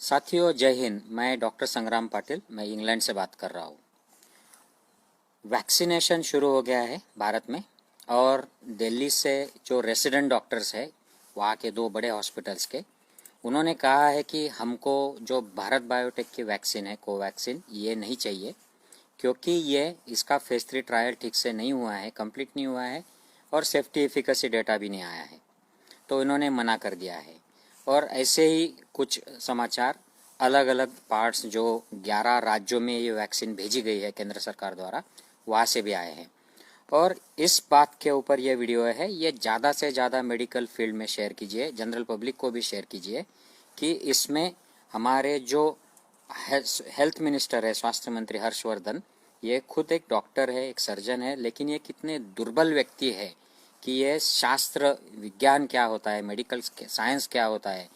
साथियों जय हिंद। मैं डॉक्टर संग्राम पाटिल, मैं इंग्लैंड से बात कर रहा हूँ। वैक्सीनेशन शुरू हो गया है भारत में और दिल्ली से जो रेसिडेंट डॉक्टर्स है वहाँ के दो बड़े हॉस्पिटल्स के, उन्होंने कहा है कि हमको जो भारत बायोटेक की वैक्सीन है कोवैक्सीन, ये नहीं चाहिए क्योंकि ये इसका फेज 3 ट्रायल ठीक से नहीं हुआ है, कंप्लीट नहीं हुआ है और सेफ्टी एफिकेसी डेटा भी नहीं आया है, तो इन्होंने मना कर दिया है। और ऐसे ही कुछ समाचार अलग अलग पार्ट्स जो 11 राज्यों में ये वैक्सीन भेजी गई है केंद्र सरकार द्वारा, वहाँ से भी आए हैं। और इस बात के ऊपर ये वीडियो है, ये ज़्यादा से ज़्यादा मेडिकल फील्ड में शेयर कीजिए, जनरल पब्लिक को भी शेयर कीजिए कि इसमें हमारे जो हेल्थ मिनिस्टर है, स्वास्थ्य मंत्री हर्षवर्धन, ये खुद एक डॉक्टर है, एक सर्जन है, लेकिन ये कितने दुर्बल व्यक्ति है कि ये शास्त्र विज्ञान क्या होता है, मेडिकल साइंस क्या होता है,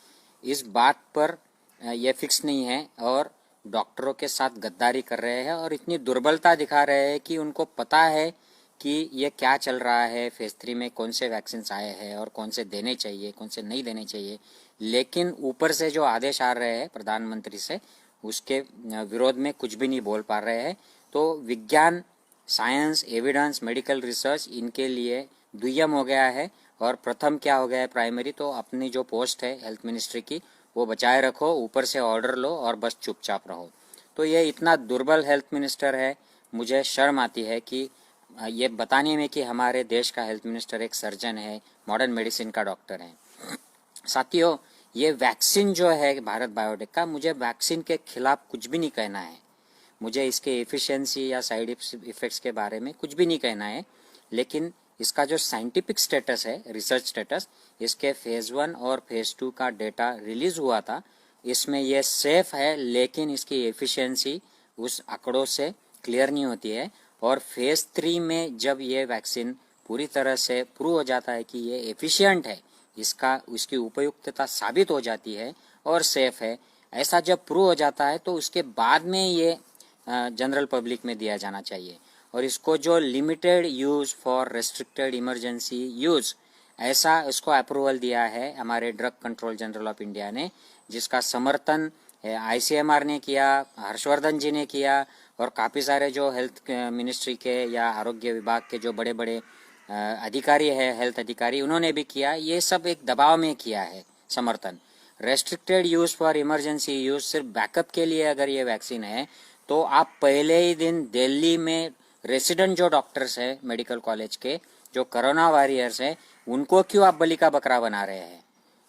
इस बात पर ये फिक्स नहीं है और डॉक्टरों के साथ गद्दारी कर रहे हैं और इतनी दुर्बलता दिखा रहे हैं कि उनको पता है कि ये क्या चल रहा है, फेज 3 में कौन से वैक्सीन आए हैं और कौन से देने चाहिए, कौन से नहीं देने चाहिए, लेकिन ऊपर से जो आदेश आ रहे हैं प्रधानमंत्री से, उसके विरोध में कुछ भी नहीं बोल पा रहे हैं। तो विज्ञान, साइंस, एविडेंस, मेडिकल रिसर्च इनके लिए दुय्यम हो गया है और प्रथम क्या हो गया है, प्राइमरी। तो अपनी जो पोस्ट है हेल्थ मिनिस्ट्री की वो बचाए रखो, ऊपर से ऑर्डर लो और बस चुपचाप रहो। तो ये इतना दुर्बल हेल्थ मिनिस्टर है, मुझे शर्म आती है कि ये बताने में कि हमारे देश का हेल्थ मिनिस्टर एक सर्जन है, मॉडर्न मेडिसिन का डॉक्टर है। साथियों, ये वैक्सीन जो है भारत बायोटेक का, मुझे वैक्सीन के खिलाफ कुछ भी नहीं कहना है, मुझे इसके एफिशिएंसी या साइड इफेक्ट्स के बारे में कुछ भी नहीं कहना है, लेकिन इसका जो साइंटिफिक स्टेटस है, रिसर्च स्टेटस, इसके फेज 1 और फेज 2 का डेटा रिलीज हुआ था, इसमें ये सेफ है, लेकिन इसकी एफिशिएंसी उस आंकड़ों से क्लियर नहीं होती है। और फेज 3 में जब ये वैक्सीन पूरी तरह से प्रूव हो जाता है कि ये एफिशिएंट है, उसकी उपयुक्तता साबित हो जाती है और सेफ है, ऐसा जब प्रूव हो जाता है तो उसके बाद में ये जनरल पब्लिक में दिया जाना चाहिए। और इसको जो limited use for restricted emergency use, ऐसा इसको अप्रूवल दिया है हमारे drug control general of India ने, जिसका समर्थन ICMR ने किया, हर्षवर्धन जी ने किया और काफ़ी सारे जो हेल्थ मिनिस्ट्री के या आरोग्य विभाग के जो बड़े बड़े अधिकारी है, हेल्थ अधिकारी, उन्होंने भी किया। ये सब एक दबाव में किया है समर्थन। Restricted use for emergency use सिर्फ बैकअप के लिए अगर ये वैक्सीन है, तो आप पहले ही दिन दिल्ली में रेसिडेंट जो डॉक्टर्स है मेडिकल कॉलेज के, जो कोरोना वॉरियर्स है, उनको क्यों आप बलि का बकरा बना रहे हैं?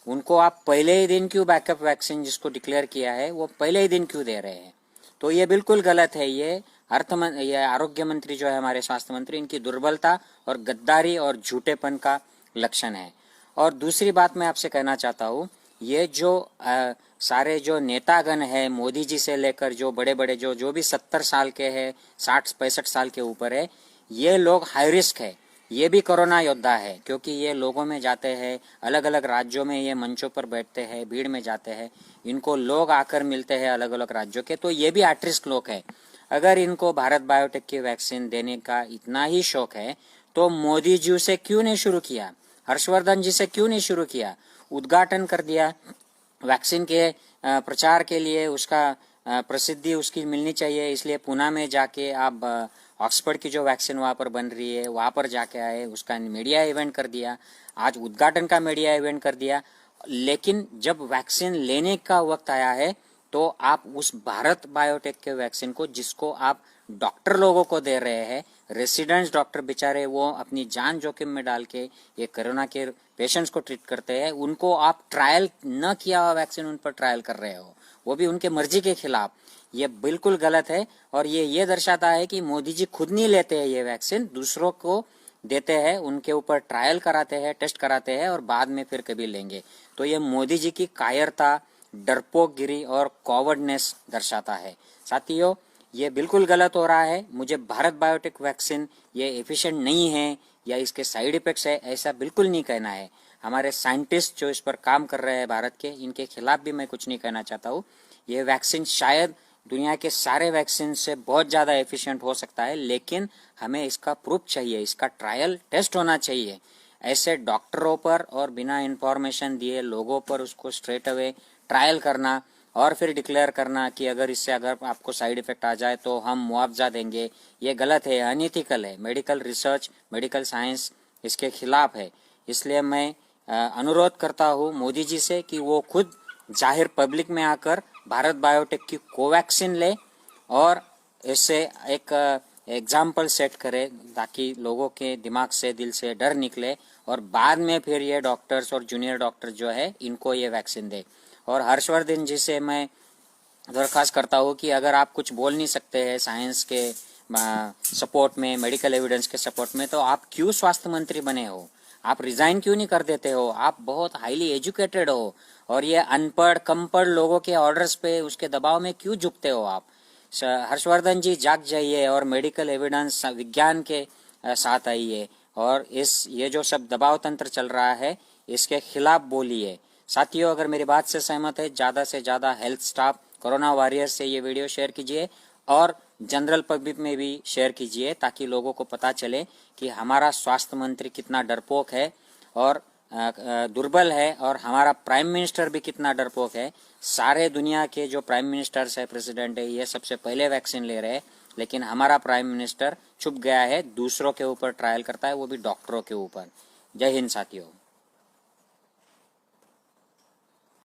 उनको आप पहले ही दिन क्यों बैकअप वैक्सीन जिसको डिक्लेयर किया है वो पहले ही दिन क्यों दे रहे हैं? तो ये बिल्कुल गलत है। ये आरोग्य मंत्री जो है हमारे स्वास्थ्य मंत्री, इनकी दुर्बलता और गद्दारी और झूठेपन का लक्षण है। और दूसरी बात मैं आपसे कहना चाहता हूँ, ये जो सारे जो नेतागण है, मोदी जी से लेकर जो बड़े बड़े जो भी 70 साल के हैं, 60-65 साल के ऊपर है, ये लोग हाई रिस्क है। ये भी कोरोना योद्धा है क्योंकि ये लोगों में जाते हैं, अलग अलग राज्यों में ये मंचों पर बैठते हैं, भीड़ में जाते हैं, इनको लोग आकर मिलते हैं अलग अलग राज्यों के, तो ये भी एट रिस्क लोग हैं। अगर इनको भारत बायोटेक की वैक्सीन देने का इतना ही शौक है तो मोदी जी से क्यों नहीं शुरू किया, हर्षवर्धन जी से क्यों नहीं शुरू किया? उद्घाटन कर दिया वैक्सीन के प्रचार के लिए, उसका प्रसिद्धि उसकी मिलनी चाहिए, इसलिए पुणे में जाके आप ऑक्सफोर्ड की जो वैक्सीन वहाँ पर बन रही है वहाँ पर जाके आए, उसका मीडिया इवेंट कर दिया, आज उद्घाटन का मीडिया इवेंट कर दिया। लेकिन जब वैक्सीन लेने का वक्त आया है तो आप उस भारत बायोटेक के वैक्सीन को, जिसको आप डॉक्टर लोगों को दे रहे हैं, रेसिडेंट्स डॉक्टर बेचारे वो अपनी जान जोखिम में डाल के ये कोरोना के पेशेंट्स को ट्रीट करते हैं, उनको आप ट्रायल न किया हुआ वैक्सीन उन पर ट्रायल कर रहे हो, वो भी उनके मर्जी के खिलाफ। ये बिल्कुल गलत है और ये दर्शाता है कि मोदी जी खुद नहीं लेते हैं ये वैक्सीन, दूसरों को देते हैं, उनके ऊपर ट्रायल कराते हैं, टेस्ट कराते हैं और बाद में फिर कभी लेंगे। तो ये मोदी जी की कायरता, डरपोकगिरी और कॉवर्डनेस दर्शाता है। साथियों, ये बिल्कुल गलत हो रहा है। मुझे भारत बायोटेक वैक्सीन ये एफिशिएंट नहीं है या इसके साइड इफेक्ट्स है, ऐसा बिल्कुल नहीं कहना है। हमारे साइंटिस्ट जो इस पर काम कर रहे हैं भारत के, इनके खिलाफ भी मैं कुछ नहीं कहना चाहता हूँ। ये वैक्सीन शायद दुनिया के सारे वैक्सीन से बहुत ज़्यादा एफिशिएंट हो सकता है, लेकिन हमें इसका प्रूफ चाहिए, इसका ट्रायल टेस्ट होना चाहिए। ऐसे डॉक्टरों पर और बिना इंफॉर्मेशन दिए लोगों पर उसको स्ट्रेट अवे ट्रायल करना और फिर डिक्लेयर करना कि अगर आपको साइड इफेक्ट आ जाए तो हम मुआवजा देंगे, ये गलत है, अनइथिकल है। मेडिकल रिसर्च, मेडिकल साइंस इसके खिलाफ है। इसलिए मैं अनुरोध करता हूँ मोदी जी से कि वो खुद जाहिर पब्लिक में आकर भारत बायोटेक की कोवैक्सीन ले और इससे एक एग्जाम्पल सेट करे, ताकि लोगों के दिमाग से, दिल से डर निकले और बाद में फिर ये डॉक्टर्स और जूनियर डॉक्टर जो है इनको ये वैक्सीन दे। और हर्षवर्धन जी से मैं दरख्वास्त करता हूँ कि अगर आप कुछ बोल नहीं सकते हैं साइंस के सपोर्ट में, मेडिकल एविडेंस के सपोर्ट में, तो आप क्यों स्वास्थ्य मंत्री बने हो? आप रिजाइन क्यों नहीं कर देते हो? आप बहुत हाईली एजुकेटेड हो और ये अनपढ़ कमपढ़ लोगों के ऑर्डर्स पे, उसके दबाव में क्यों झुकते हो आप? हर्षवर्धन जी जाग जाइए और मेडिकल एविडेंस, विज्ञान के साथ आइए और ये जो सब दबाव तंत्र चल रहा है इसके खिलाफ बोलिए। साथियों, अगर मेरी बात से सहमत है, ज़्यादा से ज़्यादा हेल्थ स्टाफ, कोरोना वॉरियर्स से ये वीडियो शेयर कीजिए और जनरल पब्लिक में भी शेयर कीजिए, ताकि लोगों को पता चले कि हमारा स्वास्थ्य मंत्री कितना डरपोक है और दुर्बल है, और हमारा प्राइम मिनिस्टर भी कितना डरपोक है। सारे दुनिया के जो प्राइम मिनिस्टर्स है, प्रेसिडेंट है, ये सबसे पहले वैक्सीन ले रहे हैं, लेकिन हमारा प्राइम मिनिस्टर चुप गया है, दूसरों के ऊपर ट्रायल करता है, वो भी डॉक्टरों के ऊपर। जय हिंद साथियों।